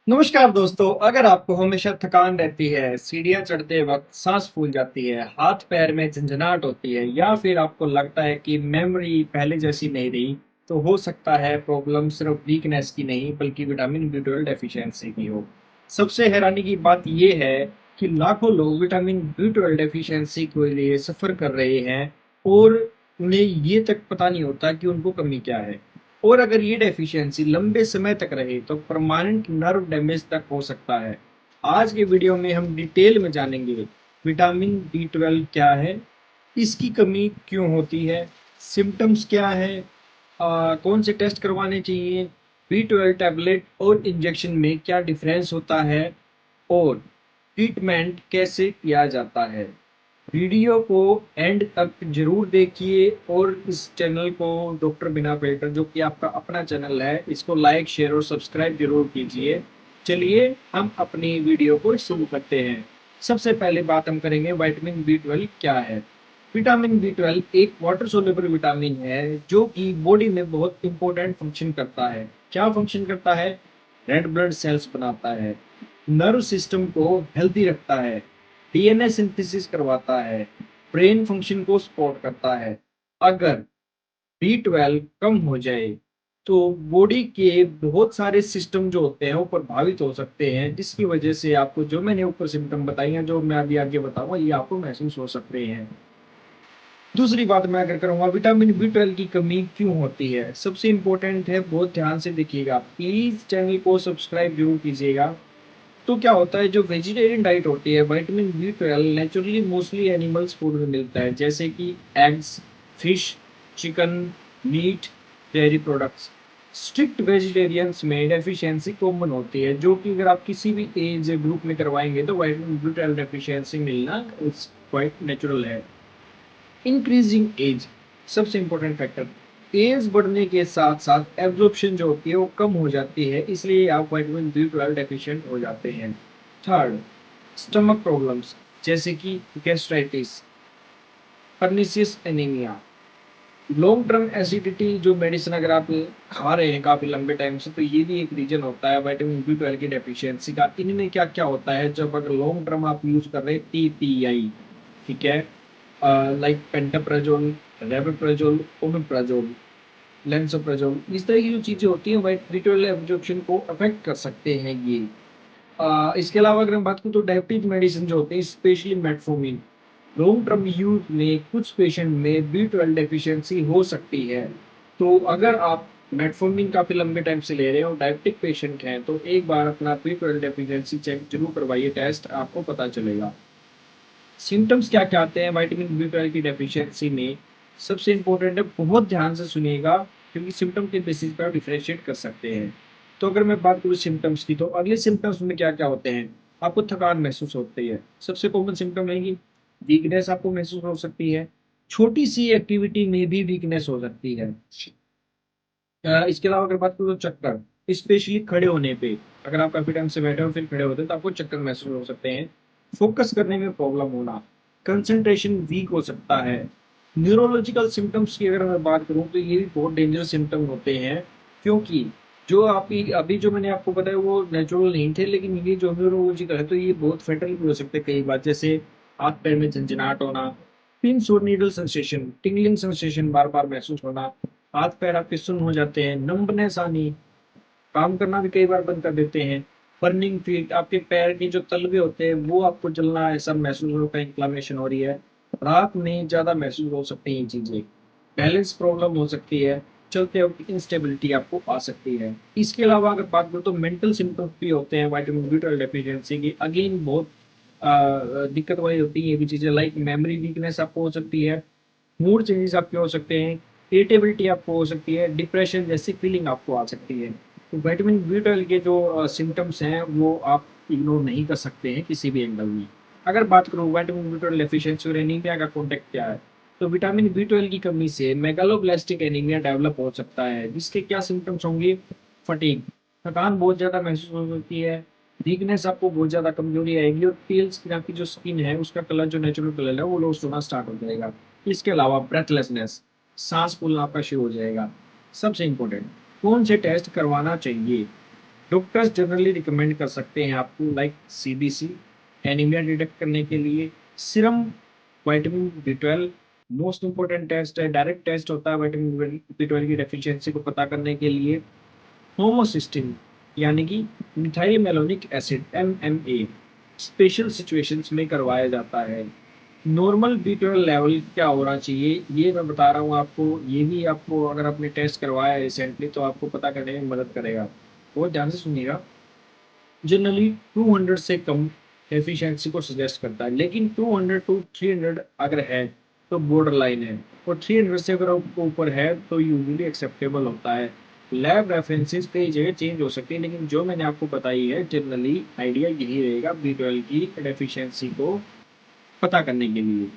नमस्कार दोस्तों, अगर आपको हमेशा थकान रहती है, सीढ़ियाँ चढ़ते वक्त सांस फूल जाती है, हाथ पैर में झंझनाहट होती है या फिर आपको लगता है कि मेमोरी पहले जैसी नहीं रही, तो हो सकता है प्रॉब्लम सिर्फ वीकनेस की नहीं बल्कि विटामिन बी12 डेफिशिएंसी की हो। सबसे हैरानी की बात ये है कि लाखों लोग विटामिन बी12 डेफिशिएंसी के लिए सफ़र कर रहे हैं और उन्हें ये तक पता नहीं होता कि उनको कमी क्या है। और अगर ये डेफिशिएंसी लंबे समय तक रहे तो परमानेंट नर्व डैमेज तक हो सकता है। आज के वीडियो में हम डिटेल में जानेंगे विटामिन बी12 क्या है, इसकी कमी क्यों होती है, सिम्टम्स क्या है, कौन से टेस्ट करवाने चाहिए, बी12 टैबलेट और इंजेक्शन में क्या डिफरेंस होता है और ट्रीटमेंट कैसे किया जाता है। वीडियो को एंड तक जरूर देखिए और इस चैनल को डॉक्टर बिना फिल्टर जो कि आपका अपना चैनल है इसको लाइक शेयर और सब्सक्राइब जरूर कीजिए। चलिए हम अपनी वीडियो को शुरू करते हैं। सबसे पहले बात हम करेंगे विटामिन बी ट्वेल्व क्या है। विटामिन बी ट्वेल्व एक वाटर सोल्यूबल विटामिन है जो कि बॉडी में बहुत इंपॉर्टेंट फंक्शन करता है। क्या फंक्शन करता है? रेड ब्लड सेल्स बनाता है, नर्व सिस्टम को हेल्दी रखता है, डीएनए सिंथेसिस करवाता है, ब्रेन फंक्शन को सपोर्ट करता है। अगर बी12 कम हो जाए तो बॉडी के बहुत सारे सिस्टम जो होते हैं वो प्रभावित हो सकते हैं, जिसकी वजह से आपको जो मैंने ऊपर सिम्टम बताई हैं, जो मैं अभी आगे बताऊंगा, ये आपको महसूस हो सकते हैं। दूसरी बात मैं अगर करूंगा विटामिन बी12 की कमी क्यों होती है, सबसे इंपॉर्टेंट है, बहुत ध्यान से देखिएगा, प्लीज चैनल को सब्सक्राइब जरूर कीजिएगा। तो क्या होता है, जो वेजिटेरियन डाइट होती है, vitamin B twelve naturally mostly animals food में मिलता है, जैसे कि eggs, fish, chicken, meat, dairy products. Strict vegetarians में डेफिशिएंसी कॉमन होती है, जो कि अगर आप किसी भी एज ग्रुप में करवाएंगे तो विटामिन बी ट्वेल्व डेफिशिएंसी मिलना इट्स क्वाइट नेचुरल है। इंक्रीजिंग एज सबसे इंपॉर्टेंट फैक्टर, एज बढ़ने के साथ साथ एब्जॉर्प्शन जो होती है वो कम हो जाती है, इसलिए आप विटामिन बी ट्वेल्व डेफिशिएंट हो जाते हैं। थर्ड, स्टमक प्रॉब्लम्स जैसे कि gastritis, pernicious anaemia, long term acidity, जो मेडिसिन अगर आप खा रहे हैं काफी लंबे टाइम से, तो ये भी एक रीजन होता है विटामिन बी ट्वेल्व की डेफिशिएंसी का। इनमें क्या क्या होता है, जब अगर लॉन्ग टर्म आप यूज कर रहे हैं टीपीआई, ठीक है, like pantoprazole, rabeprazole, omeprazole, lansoprazole, इस तरह की जो चीजें होती हैं वाइट बी ट्वेल्व एब्जॉर्प्शन को अफेक्ट कर सकते हैं ये। इसके अलावा अगर मैं बात करूँ तो डायबिटिक मेडिसिन जो होते हैं, specially metformin, long term use में कुछ पेशेंट में बी ट्वेल्व डेफिशिएंसी हो सकती है। तो अगर आप मेटफॉर्मिन काफी लंबे टाइम से ले रहे हैं और डायबिटिक पेशेंट हैं तो एक बार अपना बी ट्वेल्व डेफिशिएंसी चेक जरूर करवाइए, टेस्ट आपको पता चलेगा। सिम्टम्स क्या क्या आते हैं विटामिन बी ट्वेल्व की डेफिशिएंसी में, सबसे इंपॉर्टेंट है, बहुत ध्यान से सुनिएगा, क्योंकि सिम्टम के बेसिस पर डिफरेंशिएट कर सकते हैं। तो अगर मैं बात करूँ सिम्टम्स की, तो अगले सिम्टम्स में क्या क्या होते हैं। आपको थकान महसूस होती है, सबसे कॉमन सिम्टम है कि वीकनेस आपको महसूस हो सकती है, छोटी सी एक्टिविटी में भी वीकनेस हो सकती है। इसके अलावा अगर बात करूँ तो चक्कर, स्पेशली खड़े होने पे, अगर आप काफी टाइम से बैठे हो फिर खड़े होते हैं तो आपको चक्कर महसूस हो सकते हैं। फोकस करने में प्रॉब्लम होना, कंसंट्रेशन वीक हो सकता है। न्यूरोलॉजिकल सिम्टम्स की अगर मैं बात करूँ तो ये भी बहुत डेंजरस सिम्टम होते हैं, क्योंकि जो आपकी अभी जो मैंने आपको बताया वो नेचुरल नहीं थे, लेकिन ये जो न्यूरोलॉजिकल है तो ये बहुत फेटल भी हो सकते हैं कई बार, जैसे हाथ पैर में झंझनाहट होना, पिंस और नीडल सेंसेशन, टिंगलिंग सेंसेशन बार बार महसूस होना, हाथ पैर आपके सुन्न हो जाते हैं, नंबनेस आनी, काम करना भी कई बार बंद कर देते हैं, बर्निंग फीट, आपके पैर के जो तलवे होते हैं वो आपको जलना ऐसा महसूस होता है, इंफ्लेमेशन हो रही है, रात में ज्यादा महसूस हो सकती हैं ये चीजें, बैलेंस प्रॉब्लम हो सकती है, चलते वक्त इंस्टेबिलिटी आपको आ सकती है। इसके अलावा अगर बात करूँ तो मेंटल सिम्टम्स भी होते हैं विटामिन बी ट्वेल्व डेफिशिएंसी की, अगेन बहुत दिक्कत वाली होती है ये भी चीजें, लाइक मेमोरी वीकनेस आपको हो सकती है, मूड चेंजेस आपके हो सकते हैं, इरिटेबिलिटी आपको हो सकती है, डिप्रेशन जैसी फीलिंग आपको आ सकती है। तो विटामिन बी ट्वेल्व के जो सिम्टम्स हैं वो आप इग्नोर नहीं कर सकते हैं किसी भी एंगल में। अगर बात करूँ विटामिन बी ट्वेल्व डेफिशिएंसी और एनीमिया का कॉन्टेक्ट क्या है, तो विटामिन बी ट्वेल्व की कमी से मेगालोब्लास्टिक एनीमिया डेवलप हो सकता है, जिसके क्या सिम्टम्स होंगे, फटीग, थकान बहुत ज्यादा महसूस हो सकती है, वीकनेस, आपको बहुत ज्यादा कमजोरी आएगी, और टेल्स की आपकी जो स्किन है उसका कलर जो नेचुरल कलर है वो लॉस होना स्टार्ट हो जाएगा। इसके अलावा ब्रेथलेसनेस, सांस फूलना आपका शुरू हो जाएगा। सबसे इंपॉर्टेंट, कौन से टेस्ट करवाना चाहिए, डॉक्टर्स जनरली रिकमेंड कर सकते हैं आपको लाइक सीबीसी एनीमिया डिटेक्ट करने के लिए, serum vitamin B 12 most important test है, डायरेक्ट टेस्ट होता है विटामिन बी 12 की डेफिशिएंसी को पता करने के लिए, होमोसिस्टिन यानी कि methyl malonic acid MMA special situations में करवाया जाता है। नॉर्मल बी 12 लेवल क्या होना चाहिए ये मैं बता रहा हूँ आपको, ये भी आपको अगर आपने टेस्ट करवाया है रिसेंटली तो आपको पता करने में मदद करेगा। बहुत ध्यान से सुनिएगा। जनरली 200 से कम एफिशिएंसी को सजेस्ट करता है, लेकिन 200 टू 300 अगर है तो बॉर्डर लाइन है, और 300 से अगर ऊपर है तो यूजुअली एक्सेप्टेबल होता है। लैब रेफरेंसेस कई जगह चेंज हो सकती है, लेकिन जो मैंने आपको बताई है जनरली आइडिया यही रहेगा बी 12 की डेफिशिएंसी को पता करने के लिए।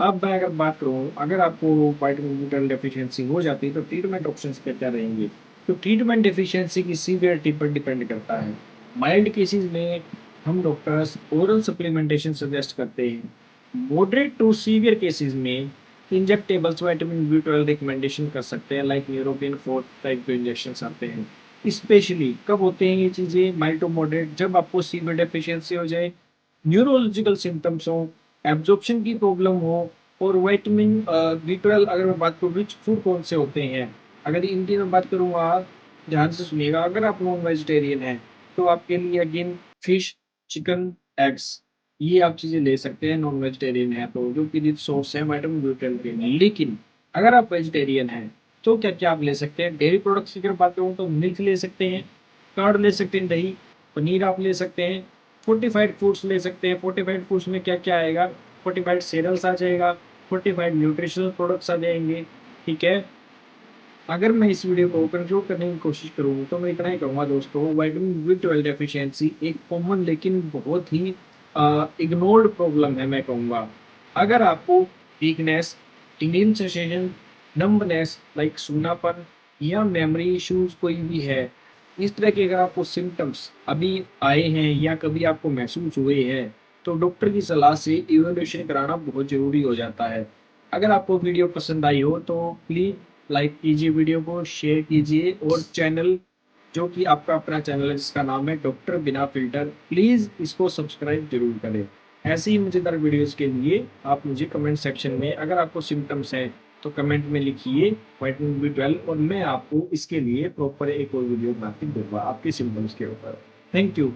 अब मैं अगर बात करूँ, अगर आपको विटामिन बी 12 डेफिशिएंसी हो जाती है तो ट्रीटमेंट ऑप्शंस क्या-क्या रहेंगे? तो ट्रीटमेंट डेफिशिएंसी की सीवियरिटी पर डिपेंड करता है। माइल्ड केसेस में हम डॉक्टर्स ओरल सप्लीमेंटेशन सजेस्ट करते हैं। मॉडरेट टू सीवियर केसेस में इंजेक्टेबल्स विटामिन बी 12 रिकमेंडेशन कर सकते हैं, लाइक न्यूरोबिन 4 टाइप के इंजेक्शंस आते हैं। स्पेशली कब होते हैं ये चीज़ें माइल्ड टू मॉडरेट? जब आपको सीवियर डेफिशिएंसी हो जाए, न्यूरोलॉजिकल सिम्पटम्स हो, एब्जॉर्प्शन की प्रॉब्लम हो, और विटामिन बी 12 अगर मैं बात करूँ रिच फूड कौन से होते हैं, अगर इनकी मैं बात करूँगा, ध्यान से सुनिएगा। अगर आप नॉन वेजिटेरियन हैं तो आपके लिए अगेन फिश, चिकन, एग्स ये आप चीज़ें ले सकते हैं नॉन वेजिटेरियन है तो, जो कि रिच सोर्स है विटामिन बी 12 के लिए। लेकिन अगर आप वेजिटेरियन हैं तो क्या क्या आप ले सकते हैं? डेयरी प्रोडक्ट्स की अगर बात करूँ तो मिल्क ले सकते हैं, कर्ड ले सकते हैं, दही, पनीर आप ले सकते हैं, फोर्टिफाइड फूड्स ले सकते हैं। फोर्टिफाइड फूड्स में क्या क्या आएगा? फोर्टिफाइड सीरियल्स आ जाएगा, फोर्टिफाइड न्यूट्रिशनल प्रोडक्ट्स आ जाएंगे। ठीक है। अगर मैं इस वीडियो को कंक्लूड करने की कोशिश करूँ तो मैं इतना ही कहूँगा दोस्तों, विटामिन बी 12 डेफिशिएंसी एक कॉमन लेकिन बहुत ही इग्नोर्ड प्रॉब्लम है मैं कहूँगा। अगर आपको वीकनेस, टीनिंग सेंसेशन, नंबनेस लाइक सूनापन या मेमोरी इश्यूज कोई भी है, इस तरह के अगर आपको सिम्टम्स अभी आए हैं या कभी आपको महसूस हुए हैं, तो डॉक्टर की सलाह से इवैल्यूएशन कराना बहुत ज़रूरी हो जाता है। अगर आपको वीडियो पसंद आई हो तो प्लीज़ लाइक कीजिए, वीडियो को शेयर कीजिए, और चैनल जो कि आपका अपना चैनल है जिसका नाम है डॉक्टर बिना फ़िल्टर, प्लीज़ इसको सब्सक्राइब ज़रूर करें। ऐसे ही मज़ेदार वीडियोज़ के लिए आप मुझे कमेंट सेक्शन में अगर आपको सिम्पटम्स हैं तो कमेंट में लिखिए विटामिन बी 12, और मैं आपको इसके लिए प्रॉपर एक और वीडियो बना के दूँगा आपके सिम्पटम्स के ऊपर। Thank you.